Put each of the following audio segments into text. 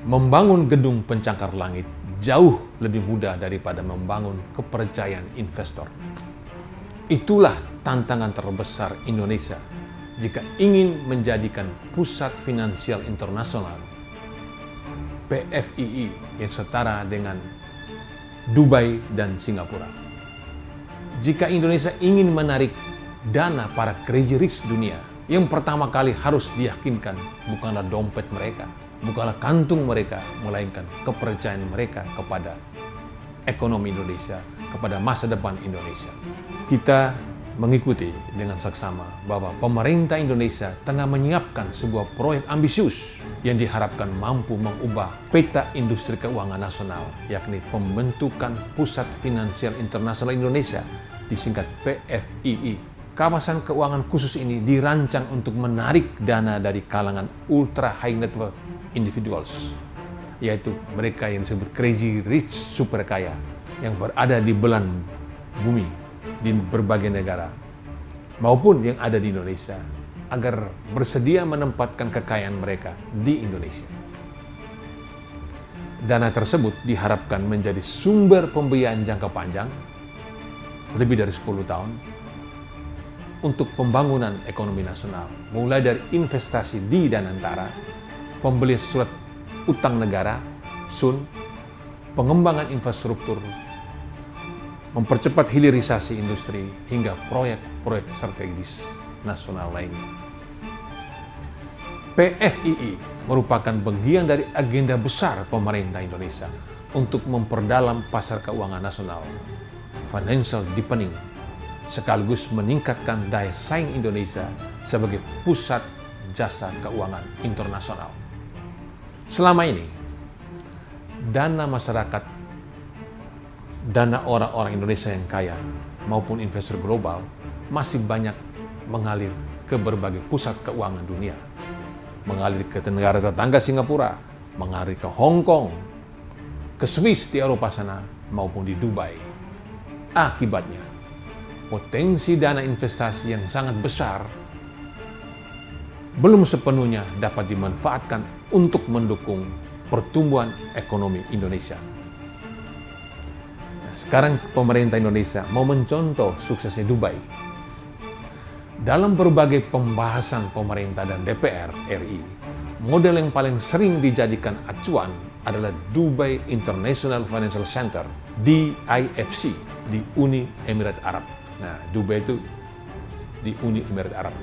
Membangun gedung pencakar langit jauh lebih mudah daripada membangun kepercayaan investor. Itulah tantangan terbesar Indonesia jika ingin menjadikan pusat finansial internasional PFII yang setara dengan Dubai dan Singapura. Jika Indonesia ingin menarik dana para crazy rich dunia, yang pertama kali harus diyakinkan bukanlah dompet mereka, bukanlah kantung mereka, melainkan kepercayaan mereka kepada ekonomi Indonesia, kepada masa depan Indonesia. Kita mengikuti dengan saksama bahwa pemerintah Indonesia tengah menyiapkan sebuah proyek ambisius yang diharapkan mampu mengubah peta industri keuangan nasional, yakni pembentukan Pusat Finansial Internasional Indonesia, disingkat PFII. Kawasan keuangan khusus ini dirancang untuk menarik dana dari kalangan ultra high net worth individuals, yaitu mereka yang disebut crazy rich, super kaya, yang berada di belahan bumi di berbagai negara maupun yang ada di Indonesia, agar bersedia menempatkan kekayaan mereka di Indonesia. Dana tersebut diharapkan menjadi sumber pembiayaan jangka panjang lebih dari 10 tahun untuk pembangunan ekonomi nasional, mulai dari investasi di Danantara, pembelian surat utang negara, SUN, pengembangan infrastruktur, mempercepat hilirisasi industri, hingga proyek-proyek strategis nasional lainnya. PFII merupakan bagian dari agenda besar pemerintah Indonesia untuk memperdalam pasar keuangan nasional, financial deepening, sekaligus meningkatkan daya saing Indonesia sebagai pusat jasa keuangan internasional. Selama ini, dana masyarakat, dana orang-orang Indonesia yang kaya maupun investor global masih banyak mengalir ke berbagai pusat keuangan dunia. Mengalir ke negara tetangga Singapura, mengalir ke Hong Kong, ke Swiss di Eropa sana, maupun di Dubai. Akibatnya, potensi dana investasi yang sangat besar belum sepenuhnya dapat dimanfaatkan untuk mendukung pertumbuhan ekonomi Indonesia. Nah, sekarang pemerintah Indonesia mau mencontoh suksesnya Dubai. Dalam berbagai pembahasan pemerintah dan DPR RI, model yang paling sering dijadikan acuan adalah Dubai International Financial Center, DIFC, di Uni Emirat Arab. Nah, Dubai itu di Uni Emirat Arab.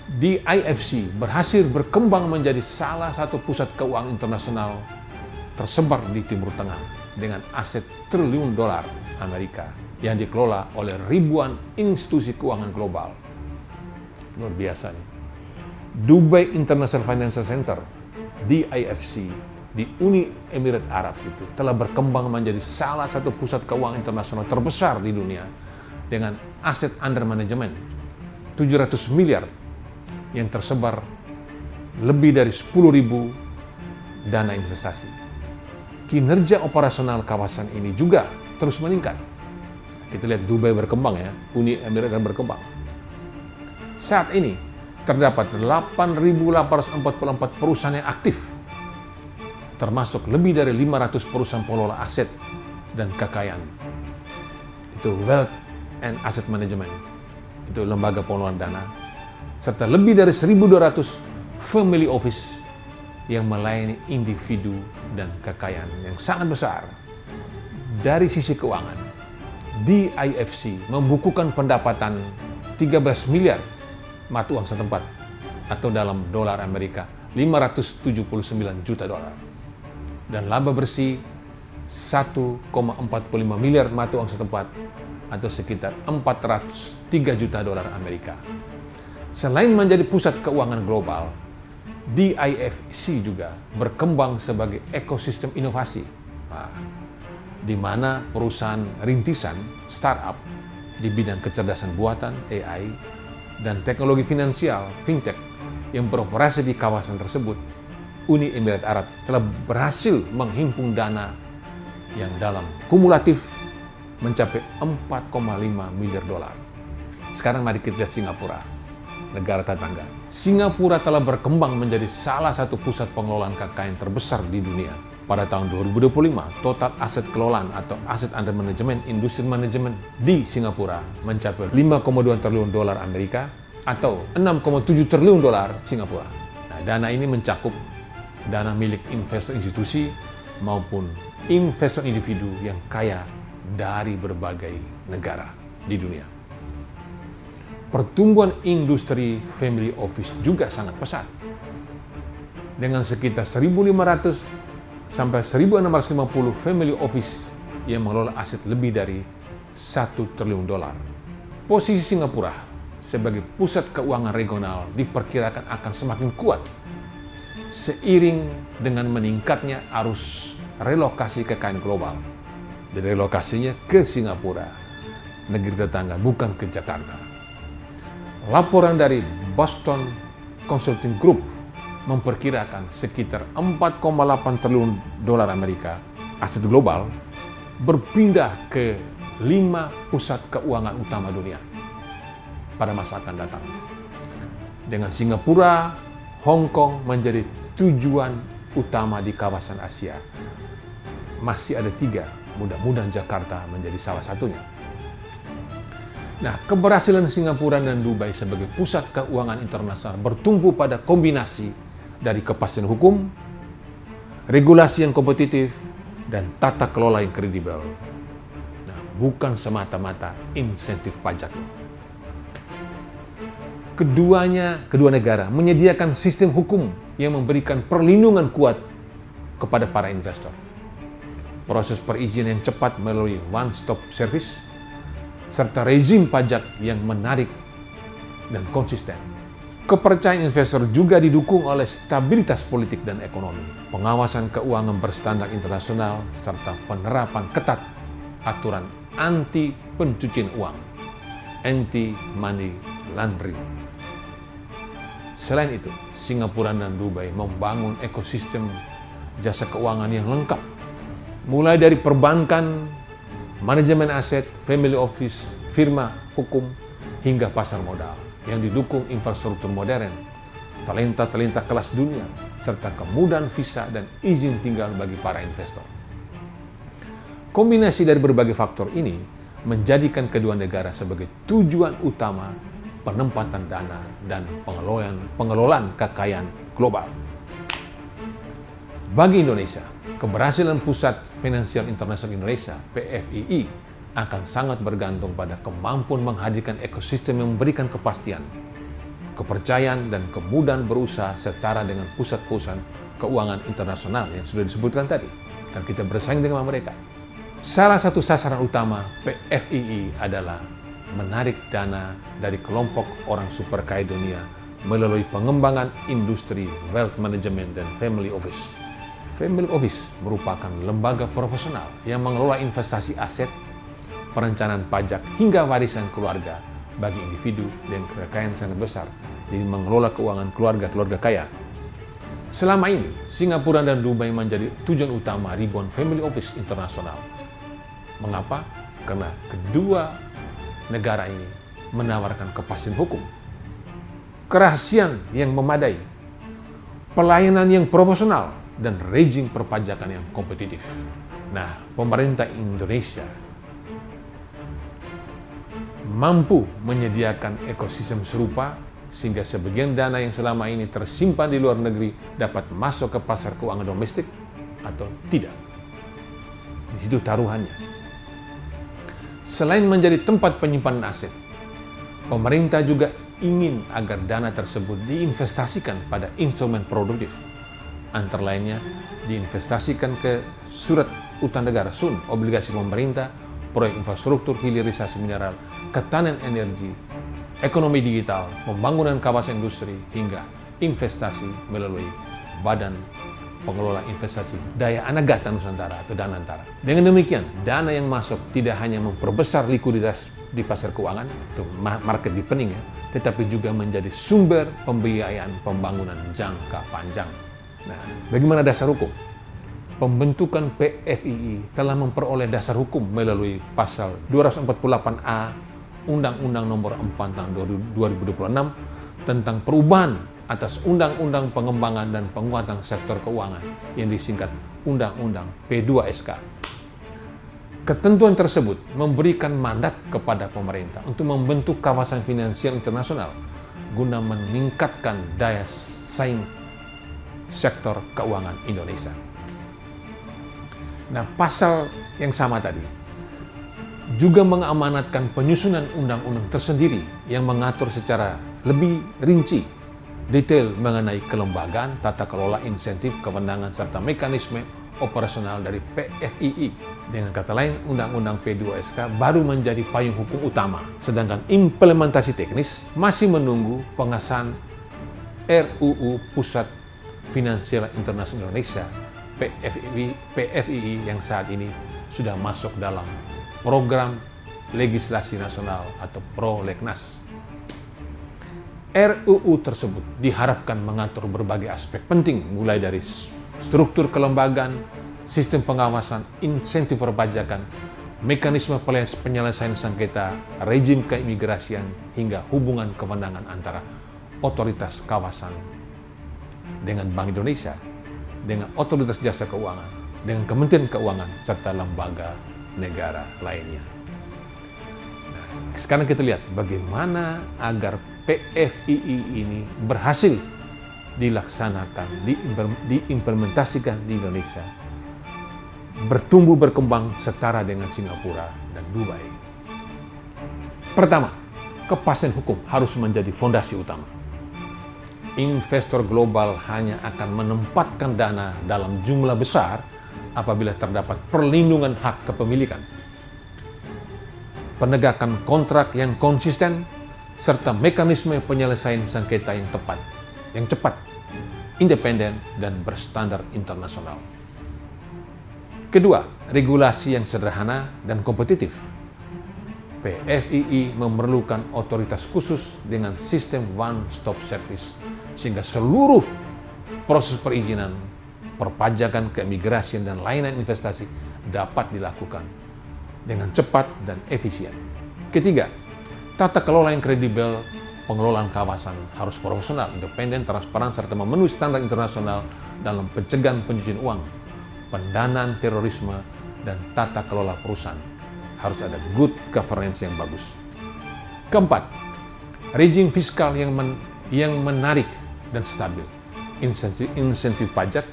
DIFC berhasil berkembang menjadi salah satu pusat keuangan internasional tersebar di Timur Tengah dengan aset triliun dolar Amerika yang dikelola oleh ribuan institusi keuangan global. Luar biasa nih. Dubai International Financial Center, DIFC, di Uni Emirat Arab itu telah berkembang menjadi salah satu pusat keuangan internasional terbesar di dunia dengan aset under management 700 miliar yang tersebar lebih dari 10.000 dana investasi. Kinerja operasional kawasan ini juga terus meningkat. Kita lihat Dubai berkembang ya, Uni Emirat Arab berkembang. Saat ini terdapat 8.844 perusahaan yang aktif, termasuk lebih dari 500 perusahaan pengelola aset dan kekayaan. Itu wealth and asset management, itu lembaga pengelolaan dana, serta lebih dari 1.200 family office yang melayani individu dan kekayaan yang sangat besar. Dari sisi keuangan, DIFC membukukan pendapatan 13 miliar mata uang setempat, atau dalam dolar Amerika 579 juta dolar, dan laba bersih 1,45 miliar mata uang setempat, atau sekitar 403 juta dolar Amerika. Selain menjadi pusat keuangan global, DIFC juga berkembang sebagai ekosistem inovasi, di mana perusahaan rintisan, startup di bidang kecerdasan buatan, AI, dan teknologi finansial, fintech, yang beroperasi di kawasan tersebut, Uni Emirat Arab telah berhasil menghimpun dana yang dalam kumulatif mencapai 4,5 miliar dolar. Sekarang mari kita lihat Singapura. negara tetangga. Singapura telah berkembang menjadi salah satu pusat pengelolaan kekayaan terbesar di dunia. Pada tahun 2025, total aset kelolaan atau aset under manajemen industri manajemen di Singapura mencapai 5,2 triliun dolar Amerika atau 6,7 triliun dolar Singapura. Nah, dana ini mencakup dana milik investor institusi maupun investor individu yang kaya dari berbagai negara di dunia. Pertumbuhan industri family office juga sangat pesat, dengan sekitar 1.500 sampai 1.650 family office yang mengelola aset lebih dari 1 triliun dolar. Posisi Singapura sebagai pusat keuangan regional diperkirakan akan semakin kuat seiring dengan meningkatnya arus relokasi kekayaan global. Dan relokasinya ke Singapura, negeri tetangga, bukan ke Jakarta. Laporan dari Boston Consulting Group memperkirakan sekitar 4,8 triliun dolar Amerika aset global berpindah ke 5 pusat keuangan utama dunia pada masa akan datang. Dengan Singapura, Hong Kong menjadi tujuan utama di kawasan Asia. Masih ada 3, mudah-mudahan Jakarta menjadi salah satunya. Nah, keberhasilan Singapura dan Dubai sebagai pusat keuangan internasional bertumpu pada kombinasi dari kepastian hukum, regulasi yang kompetitif, dan tata kelola yang kredibel. Nah, bukan semata-mata insentif pajak. Kedua negara menyediakan sistem hukum yang memberikan perlindungan kuat kepada para investor. Proses perizinan yang cepat melalui one-stop service, serta rezim pajak yang menarik dan konsisten. Kepercayaan investor juga didukung oleh stabilitas politik dan ekonomi, pengawasan keuangan berstandar internasional, serta penerapan ketat aturan anti pencucian uang, anti-money laundering. Selain itu, Singapura dan Dubai membangun ekosistem jasa keuangan yang lengkap, mulai dari perbankan, manajemen aset, family office, firma hukum, hingga pasar modal yang didukung infrastruktur modern, talenta-talenta kelas dunia, serta kemudahan visa dan izin tinggal bagi para investor. Kombinasi dari berbagai faktor ini menjadikan kedua negara sebagai tujuan utama penempatan dana dan pengelolaan kekayaan global. Bagi Indonesia, keberhasilan Pusat Finansial Internasional Indonesia (PFII) akan sangat bergantung pada kemampuan menghadirkan ekosistem yang memberikan kepastian, kepercayaan, dan kemudahan berusaha setara dengan pusat-pusat keuangan internasional yang sudah disebutkan tadi, dan kita bersaing dengan mereka. Salah satu sasaran utama PFII adalah menarik dana dari kelompok orang super kaya dunia melalui pengembangan industri wealth management dan family office. Family Office merupakan lembaga profesional yang mengelola investasi aset, perencanaan pajak, hingga warisan keluarga bagi individu dan kekayaan sangat besar. Jadi mengelola keuangan keluarga kaya. Selama ini, Singapura dan Dubai menjadi tujuan utama ribuan family office internasional. Mengapa? Karena kedua negara ini menawarkan kepastian hukum, kerahasiaan yang memadai, pelayanan yang profesional, dan rezim perpajakan yang kompetitif. Nah, pemerintah Indonesia mampu menyediakan ekosistem serupa sehingga sebagian dana yang selama ini tersimpan di luar negeri dapat masuk ke pasar keuangan domestik atau tidak. Di situ taruhannya. Selain menjadi tempat penyimpanan aset, pemerintah juga ingin agar dana tersebut diinvestasikan pada instrumen produktif. Antara lainnya diinvestasikan ke surat utang negara (SUN), obligasi pemerintah, proyek infrastruktur hilirisasi mineral, ketahanan energi, ekonomi digital, pembangunan kawasan industri, hingga investasi melalui Badan Pengelola Investasi Daya Anagata Nusantara atau Danantara. Dengan demikian, dana yang masuk tidak hanya memperbesar likuiditas di pasar keuangan, itu market deepening ya, tetapi juga menjadi sumber pembiayaan pembangunan jangka panjang. Nah, bagaimana dasar hukum? Pembentukan PFII telah memperoleh dasar hukum melalui pasal 248A Undang-Undang Nomor 4 Tahun 2026 tentang perubahan atas Undang-Undang Pengembangan dan Penguatan Sektor Keuangan yang disingkat Undang-Undang P2SK. Ketentuan tersebut memberikan mandat kepada pemerintah untuk membentuk kawasan finansial internasional guna meningkatkan daya saing sektor keuangan Indonesia. Nah, pasal yang sama tadi juga mengamanatkan penyusunan undang-undang tersendiri yang mengatur secara lebih rinci detail mengenai kelembagaan, tata kelola, insentif, kewenangan, serta mekanisme operasional dari PFII. Dengan kata lain, Undang-Undang P2SK baru menjadi payung hukum utama, sedangkan implementasi teknis masih menunggu pengesahan RUU Pusat Finansial Internasional Indonesia PFII yang saat ini sudah masuk dalam program legislasi nasional atau Prolegnas. RUU tersebut diharapkan mengatur berbagai aspek penting, mulai dari struktur kelembagaan, sistem pengawasan, insentif perpajakan, mekanisme penyelesaian sengketa, rezim keimigrasian, hingga hubungan kewenangan antara otoritas kawasan dengan Bank Indonesia, dengan otoritas jasa keuangan, dengan Kementerian Keuangan, serta lembaga negara lainnya. Nah, sekarang kita lihat bagaimana agar PFII ini berhasil dilaksanakan, diimplementasikan di Indonesia, bertumbuh berkembang setara dengan Singapura dan Dubai. Pertama, kepastian hukum harus menjadi fondasi utama. Investor global hanya akan menempatkan dana dalam jumlah besar apabila terdapat perlindungan hak kepemilikan, penegakan kontrak yang konsisten, serta mekanisme penyelesaian sengketa yang tepat, yang cepat, independen, dan berstandar internasional. Kedua, regulasi yang sederhana dan kompetitif. PFII memerlukan otoritas khusus dengan sistem one-stop service, sehingga seluruh proses perizinan, perpajakan, keimigrasian, dan layanan investasi dapat dilakukan dengan cepat dan efisien. Ketiga, tata kelola yang kredibel. Pengelolaan kawasan harus profesional, independen, transparan, serta memenuhi standar internasional dalam pencegahan pencucian uang, pendanaan terorisme, dan tata kelola perusahaan. Harus ada good governance yang bagus. Keempat, rezim fiskal yang menarik dan stabil. Insentif pajak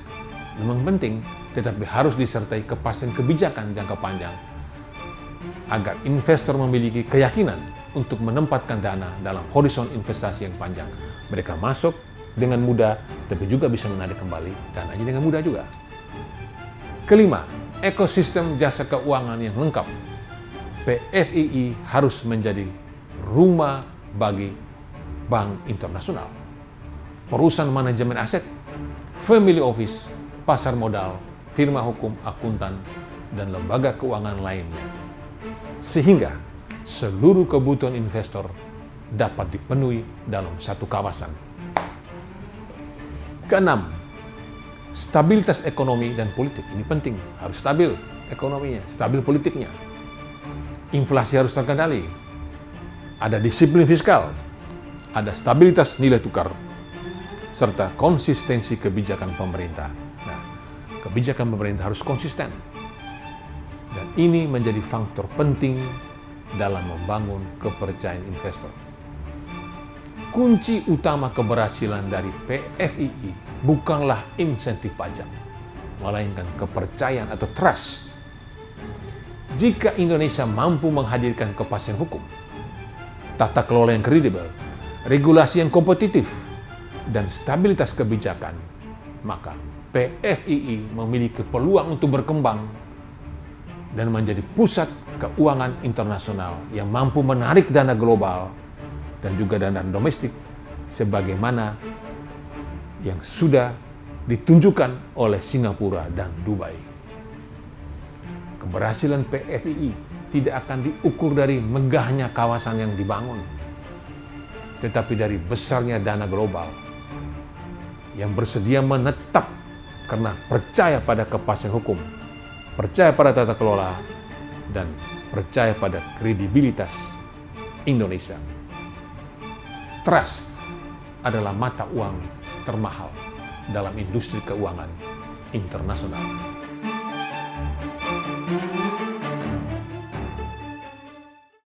memang penting, tetapi harus disertai kepastian kebijakan jangka panjang agar investor memiliki keyakinan untuk menempatkan dana dalam horizon investasi yang panjang. Mereka masuk dengan mudah, tapi juga bisa menarik kembali dananya dengan mudah juga. Kelima, ekosistem jasa keuangan yang lengkap. PFII harus menjadi rumah bagi bank internasional, perusahaan manajemen aset, family office, pasar modal, firma hukum, akuntan, dan lembaga keuangan lainnya. Sehingga seluruh kebutuhan investor dapat dipenuhi dalam satu kawasan. Keenam, stabilitas ekonomi dan politik. Ini penting, harus stabil ekonominya, stabil politiknya. Inflasi harus terkendali, ada disiplin fiskal, ada stabilitas nilai tukar, serta konsistensi kebijakan pemerintah. Nah, kebijakan pemerintah harus konsisten. Dan ini menjadi faktor penting dalam membangun kepercayaan investor. Kunci utama keberhasilan dari PFII bukanlah insentif pajak, melainkan kepercayaan atau trust. Jika Indonesia mampu menghadirkan kepastian hukum, tata kelola yang kredibel, regulasi yang kompetitif, dan stabilitas kebijakan, maka PFII memiliki peluang untuk berkembang dan menjadi pusat keuangan internasional yang mampu menarik dana global dan juga dana domestik sebagaimana yang sudah ditunjukkan oleh Singapura dan Dubai. Keberhasilan PFII tidak akan diukur dari megahnya kawasan yang dibangun, tetapi dari besarnya dana global yang bersedia menetap karena percaya pada kepastian hukum, percaya pada tata kelola, dan percaya pada kredibilitas Indonesia. Trust adalah mata uang termahal dalam industri keuangan internasional.